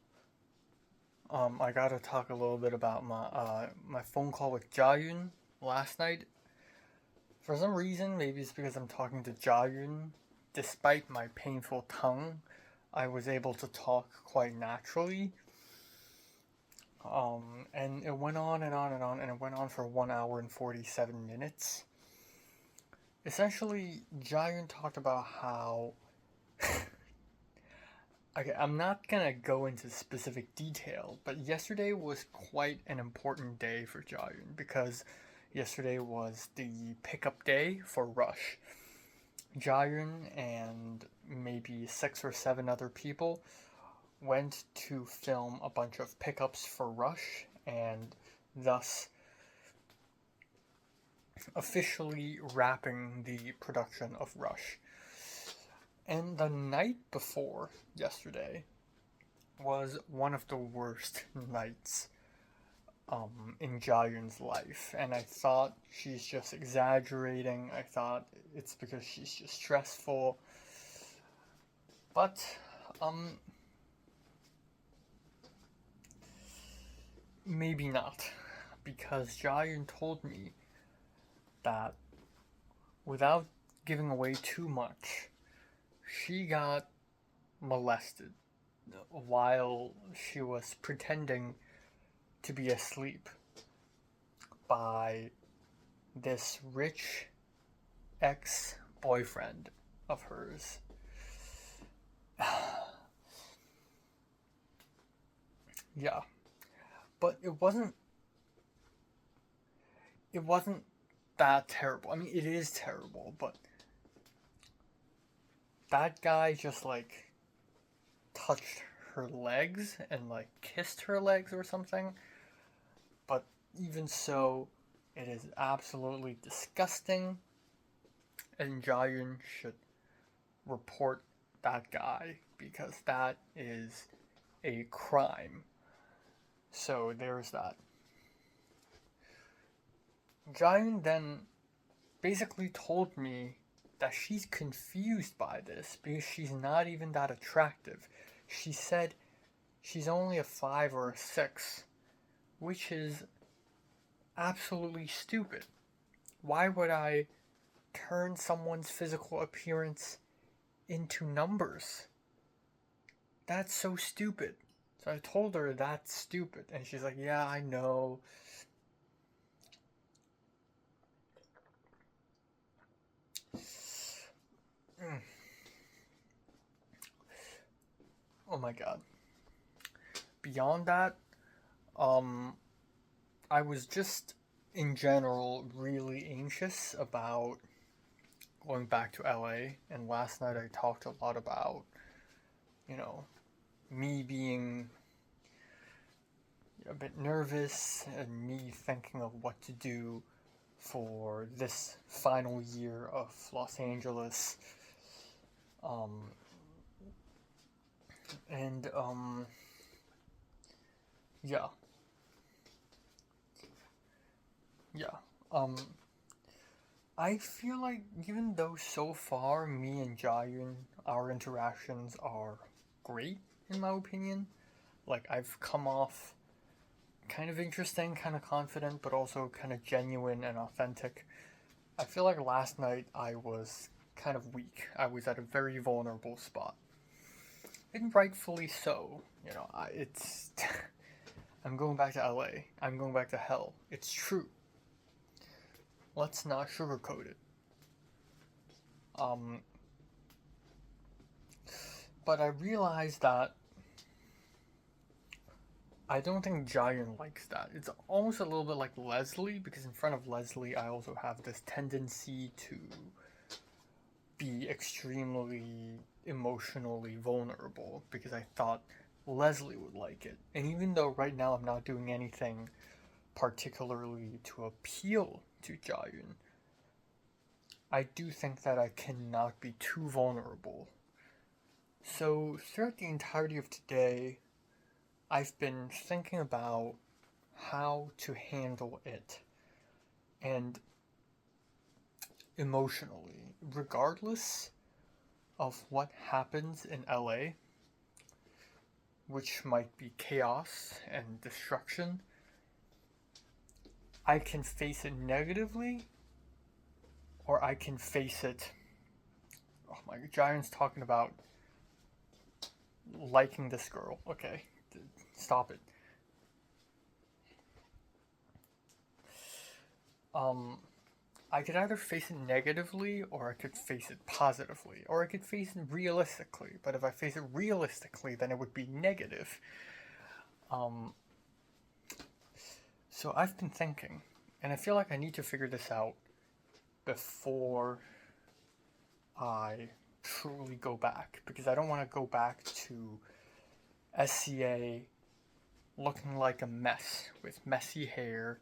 I gotta talk a little bit about my phone call with Jayun last night. For some reason, maybe it's because I'm talking to Jayun, despite my painful tongue, I was able to talk quite naturally. And it went on and on and on, and it went on for 1 hour and 47 minutes. Essentially, Jayun talked about how... Okay, I'm not gonna go into specific detail, but yesterday was quite an important day for Jayun, because yesterday was the pickup day for Rush. Jayun and maybe 6 or 7 other people went to film a bunch of pickups for Rush, and thus officially wrapping the production of Rush. And the night before yesterday was one of the worst nights in Jayun's life, and I thought she's just exaggerating. I thought it's because she's just stressful, but maybe not, because Jayun told me that, without giving away too much, she got molested while she was pretending to be asleep by this rich ex-boyfriend of hers. Yeah, but it wasn't that terrible. I mean, it is terrible, but that guy just like touched her legs and like kissed her legs or something. But even so, it is absolutely disgusting, and Jayun should report that guy because that is a crime. So there's that. Jayun then basically told me that she's confused by this because she's not even that attractive. She said she's only a 5 or a 6, which is absolutely stupid. Why would I turn someone's physical appearance into numbers? That's so stupid. So I told her that's stupid, and she's like, yeah, I know. Oh my god. Beyond that, um, I was just in general really anxious about going back to LA, and last night I talked a lot about, you know, me being a bit nervous and me thinking of what to do for this final year of Los Angeles. Um, and, yeah. Yeah. Um, I feel like even though so far me and Jayun, our interactions are great, in my opinion, like I've come off kind of interesting, kind of confident, but also kind of genuine and authentic. I feel like last night I was kind of weak. I was at a very vulnerable spot. And rightfully so. It's. I'm going back to LA. I'm going back to hell. It's true. Let's not sugarcoat it. Um, but I realized that I don't think Jayun likes that. It's almost a little bit like Leslie, because in front of Leslie, I also have this tendency to be extremely emotionally vulnerable because I thought Leslie would like it. And even though right now I'm not doing anything particularly to appeal to Jayun, I do think that I cannot be too vulnerable. So throughout the entirety of today, I've been thinking about how to handle it and emotionally, regardless of what happens in LA, which might be chaos and destruction, I can face it negatively or I can face it. Oh my god, Giant's talking about liking this girl. Okay, stop it. I could either face it negatively or I could face it positively, or I could face it realistically. But if I face it realistically, then it would be negative. Um, so I've been thinking, and I feel like I need to figure this out before I truly go back, because I don't want to go back to SCA looking like a mess with messy hair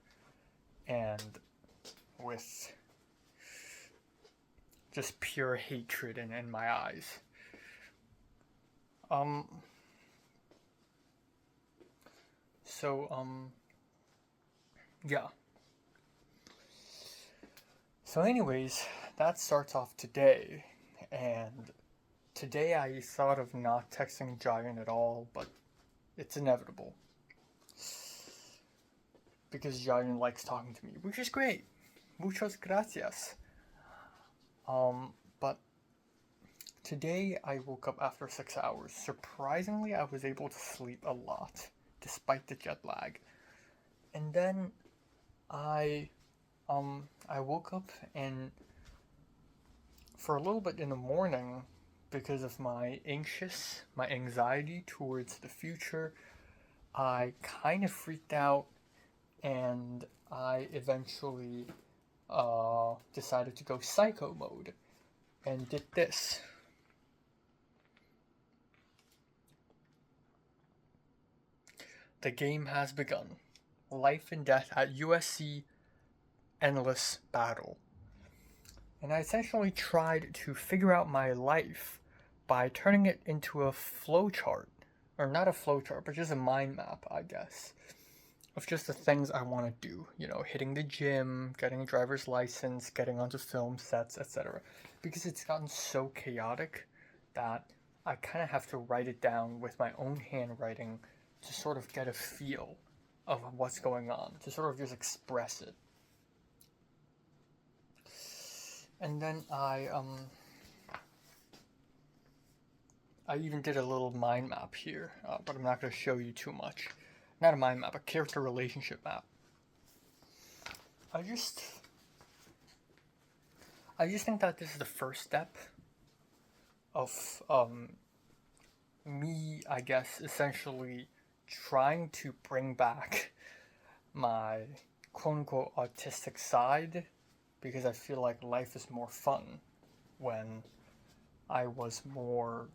and with just pure hatred in my eyes. Um, so, yeah. So, anyways, that starts off today, and today I thought of not texting Jayun at all, but it's inevitable. Because Jayun likes talking to me, which is great. Muchas gracias. But today I woke up after 6 hours. Surprisingly, I was able to sleep a lot, despite the jet lag. And then I I woke up, and for a little bit in the morning, because of my anxiety towards the future, I kind of freaked out, and I eventually decided to go psycho mode and did this. The game has begun. Life and death at USC Endless Battle. And I essentially tried to figure out my life by turning it into a flowchart. Or not a flowchart, but just a mind map, I guess. Of just the things I want to do. You know, hitting the gym, getting a driver's license, getting onto film sets, etc. Because it's gotten so chaotic that I kind of have to write it down with my own handwriting to sort of get a feel of what's going on, to sort of just express it. And then I even did a little mind map here, but I'm not going to show you too much. Not a mind map, a character relationship map. I just think that this is the first step of me, I guess, essentially trying to bring back my quote-unquote autistic side, because I feel like life is more fun when I was more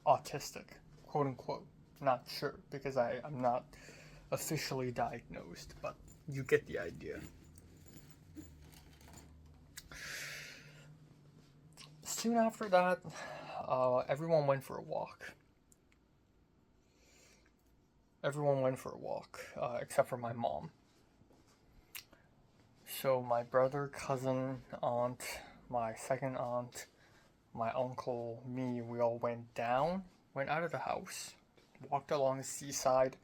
autistic, quote-unquote. Not sure, because I'm not officially diagnosed, but you get the idea. Soon after that, everyone went for a walk. Except for my mom. So my brother, cousin, aunt, my second aunt, my uncle, me, we all went out of the house, walked along the seaside,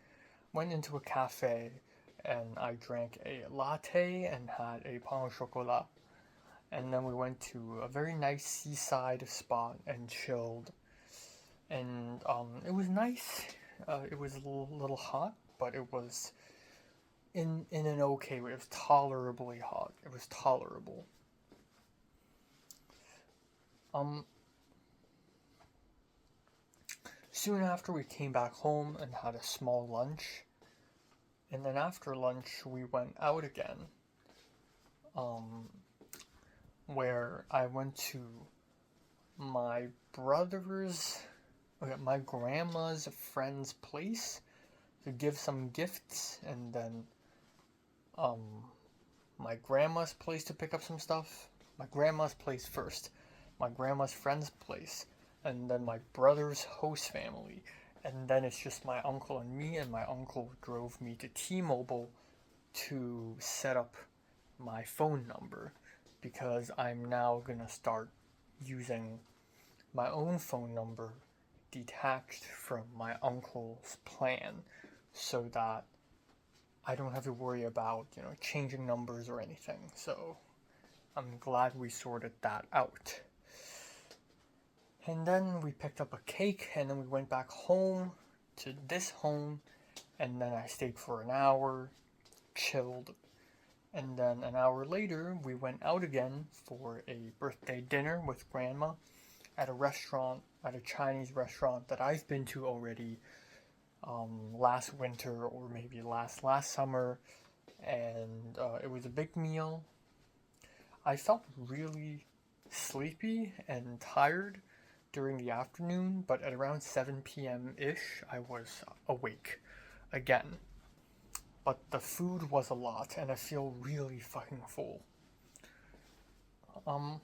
went into a cafe, and I drank a latte and had a pain au chocolat. And then we went to a very nice seaside spot and chilled. And it was nice. It was a little hot, but it was in an okay way. It was tolerably hot. It was tolerable. Soon after, we came back home and had a small lunch. And then after lunch, we went out again. Where I went to my grandma's friend's place to give some gifts, and then my grandma's place to pick up some stuff. My grandma's place first, my grandma's friend's place, and then my brother's host family, and then it's just my uncle and me, and my uncle drove me to T-Mobile to set up my phone number, because I'm now gonna start using my own phone number detached from my uncle's plan, so that I don't have to worry about, changing numbers or anything. So I'm glad we sorted that out. And then we picked up a cake, and then we went back home to this home, and then I stayed for an hour, chilled, and then an hour later we went out again for a birthday dinner with grandma at a Chinese restaurant that I've been to already last winter, or maybe last summer, and it was a big meal. I felt really sleepy and tired during the afternoon, but at around 7 p.m.-ish, I was awake again. But the food was a lot, and I feel really fucking full. And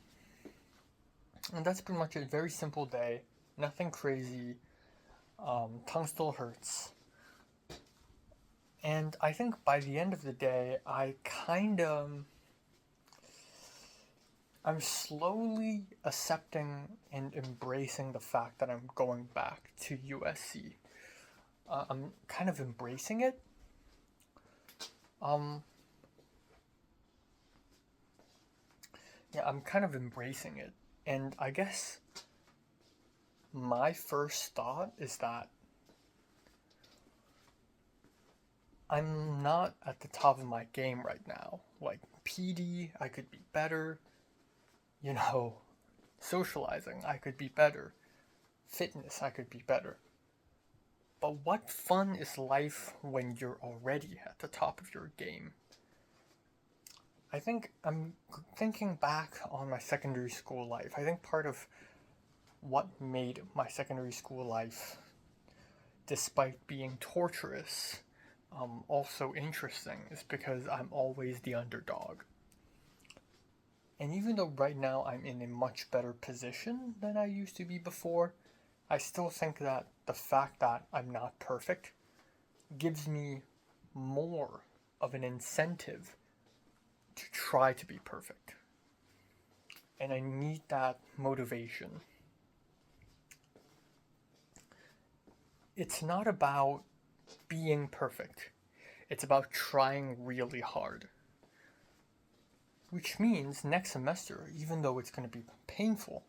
that's pretty much it. Very simple day. Nothing crazy. Tongue still hurts. And I think by the end of the day, I'm slowly accepting and embracing the fact that I'm going back to USC. I'm kind of embracing it. Yeah, I'm kind of embracing it. And I guess my first thought is that I'm not at the top of my game right now. Like, PD, I could be better. You know, socializing, I could be better. Fitness, I could be better. But what fun is life when you're already at the top of your game? I think I'm thinking back on my secondary school life. I think part of what made my secondary school life, despite being torturous, also interesting is because I'm always the underdog. And even though right now I'm in a much better position than I used to be before, I still think that the fact that I'm not perfect gives me more of an incentive to try to be perfect. And I need that motivation. It's not about being perfect, it's about trying really hard. Which means next semester, even though it's going to be painful,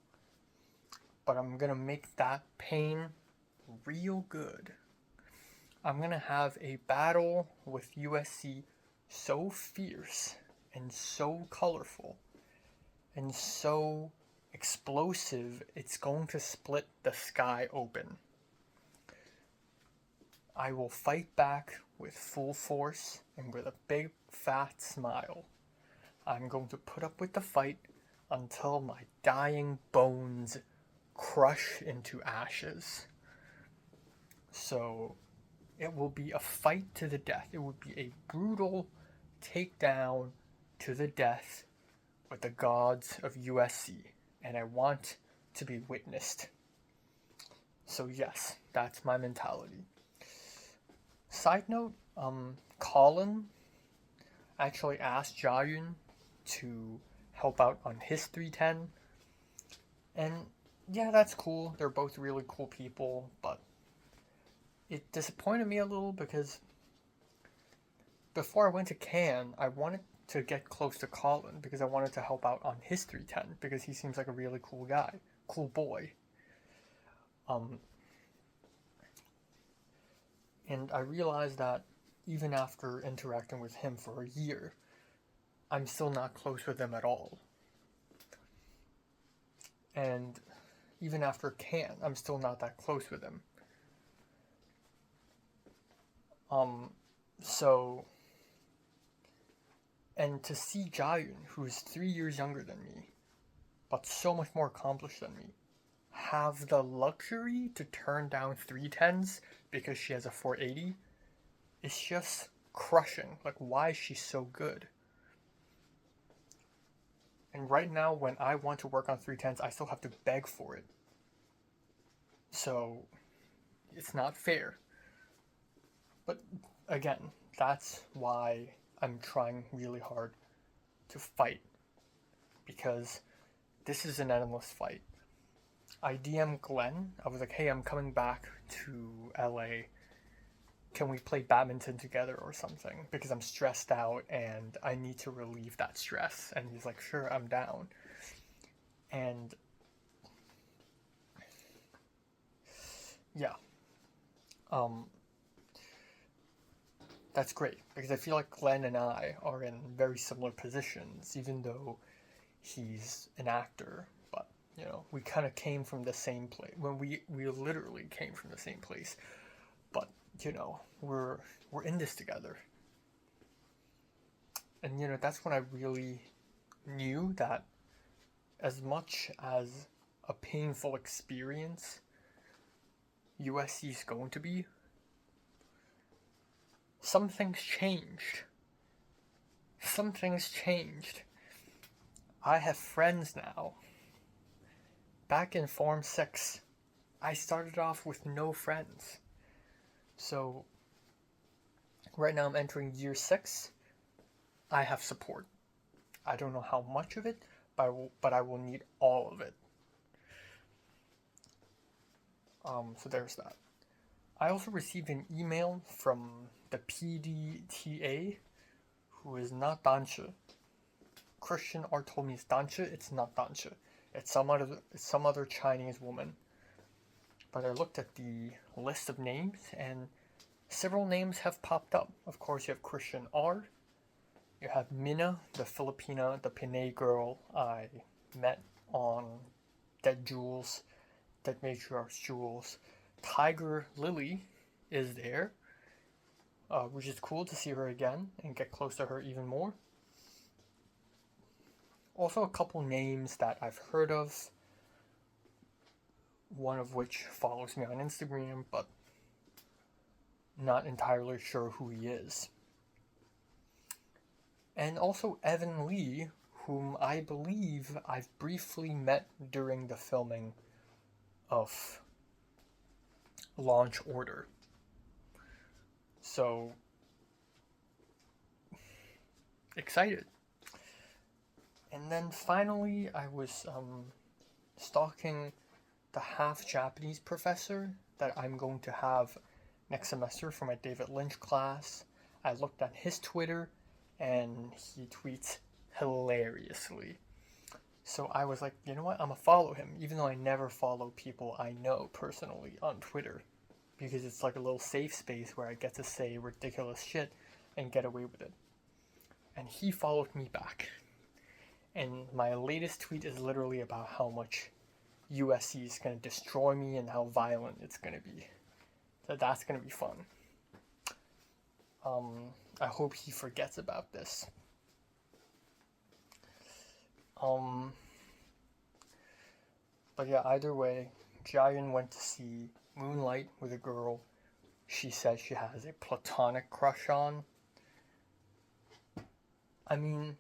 but I'm going to make that pain real good. I'm going to have a battle with USC so fierce and so colorful and so explosive, it's going to split the sky open. I will fight back with full force and with a big fat smile. I'm going to put up with the fight until my dying bones crush into ashes. So it will be a fight to the death. It will be a brutal takedown to the death with the gods of USC. And I want to be witnessed. So yes, that's my mentality. Side note, Colin actually asked Jiayun to help out on his 310. And yeah, that's cool. They're both really cool people, but it disappointed me a little because before I went to Cannes, I wanted to get close to Colin because I wanted to help out on his 310 because he seems like a really cool guy, cool boy. And I realized that even after interacting with him for a year, I'm still not close with him at all. And even after Cannes, I'm still not that close with him. And to see Jiayun, who is 3 years younger than me, but so much more accomplished than me, have the luxury to turn down 310s because she has a 480, it's just crushing. Like, why is she so good? And right now, when I want to work on 310s, I still have to beg for it. So, it's not fair. But again, that's why I'm trying really hard to fight. Because this is an endless fight. I DM'd Glenn. I was like, hey, I'm coming back to LA. Can we play badminton together or something? Because I'm stressed out and I need to relieve that stress. And he's like, sure, I'm down. And yeah. That's great because I feel like Glenn and I are in very similar positions, even though he's an actor. But, you know, we kind of came from the same place. When we literally came from the same place. But, you know, we're in this together. And, you know, that's when I really knew that as much as a painful experience USC is going to be, some things changed. Some things changed. I have friends now. Back in Form 6, I started off with no friends. So, right now I'm entering Year 6. I have support. I don't know how much of it, but I will need all of it. So there's that. I also received an email from the PDTA, who is not Dansha. Christian told me it's Dansha. It's not Dansha. It's some other Chinese woman. But I looked at the list of names, and several names have popped up. Of course, you have Christian R. You have Mina, the Filipina, the Pinay girl I met on Dead Jewels, Dead Matriarchs Jewels. Tiger Lily is there, which is cool to see her again and get close to her even more. Also, a couple names that I've heard of, one of which follows me on Instagram, but not entirely sure who he is. And also Evan Lee, whom I believe I've briefly met during the filming of Launch Order. So, excited. And then finally, I was stalking the half Japanese professor that I'm going to have next semester for my David Lynch class. I looked at his Twitter, and he tweets hilariously. So I was like, you know what, I'm gonna follow him, even though I never follow people I know personally on Twitter, because it's like a little safe space where I get to say ridiculous shit and get away with it. And he followed me back. And my latest tweet is literally about how much USC is going to destroy me and how violent it's going to be. So that's going to be fun. I hope he forgets about this. But yeah, either way, Jiayun went to see Moonlight with a girl she says she has a platonic crush on. I mean,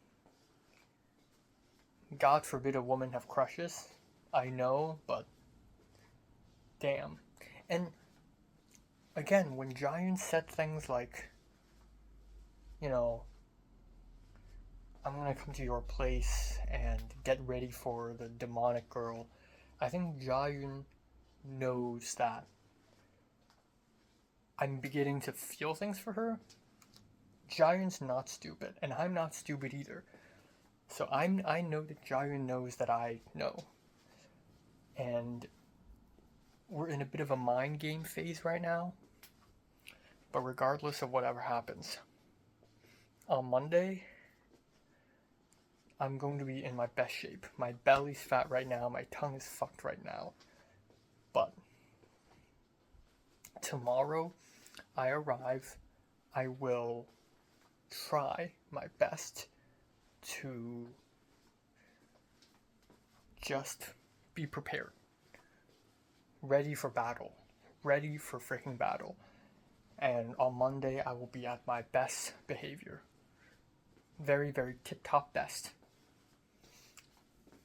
God forbid a woman have crushes. I know, but damn. And again, when Jiayun said things like, you know, I'm gonna come to your place and get ready for the demonic girl, I think Jiayun knows that I'm beginning to feel things for her. Jiayun's not stupid, and I'm not stupid either. So I know that Jiayun knows that I know. And we're in a bit of a mind game phase right now. But regardless of whatever happens, on Monday, I'm going to be in my best shape. My belly's fat right now, my tongue is fucked right now. But tomorrow, I arrive, I will try my best to just be prepared. Ready for battle. Ready for freaking battle. And on Monday, I will be at my best behavior. Very, very tip-top best.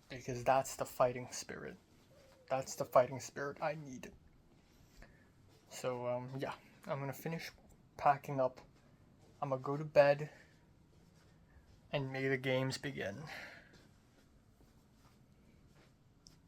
Because that's the fighting spirit. That's the fighting spirit I need. So, yeah. I'm gonna finish packing up. I'm gonna go to bed. And may the games begin.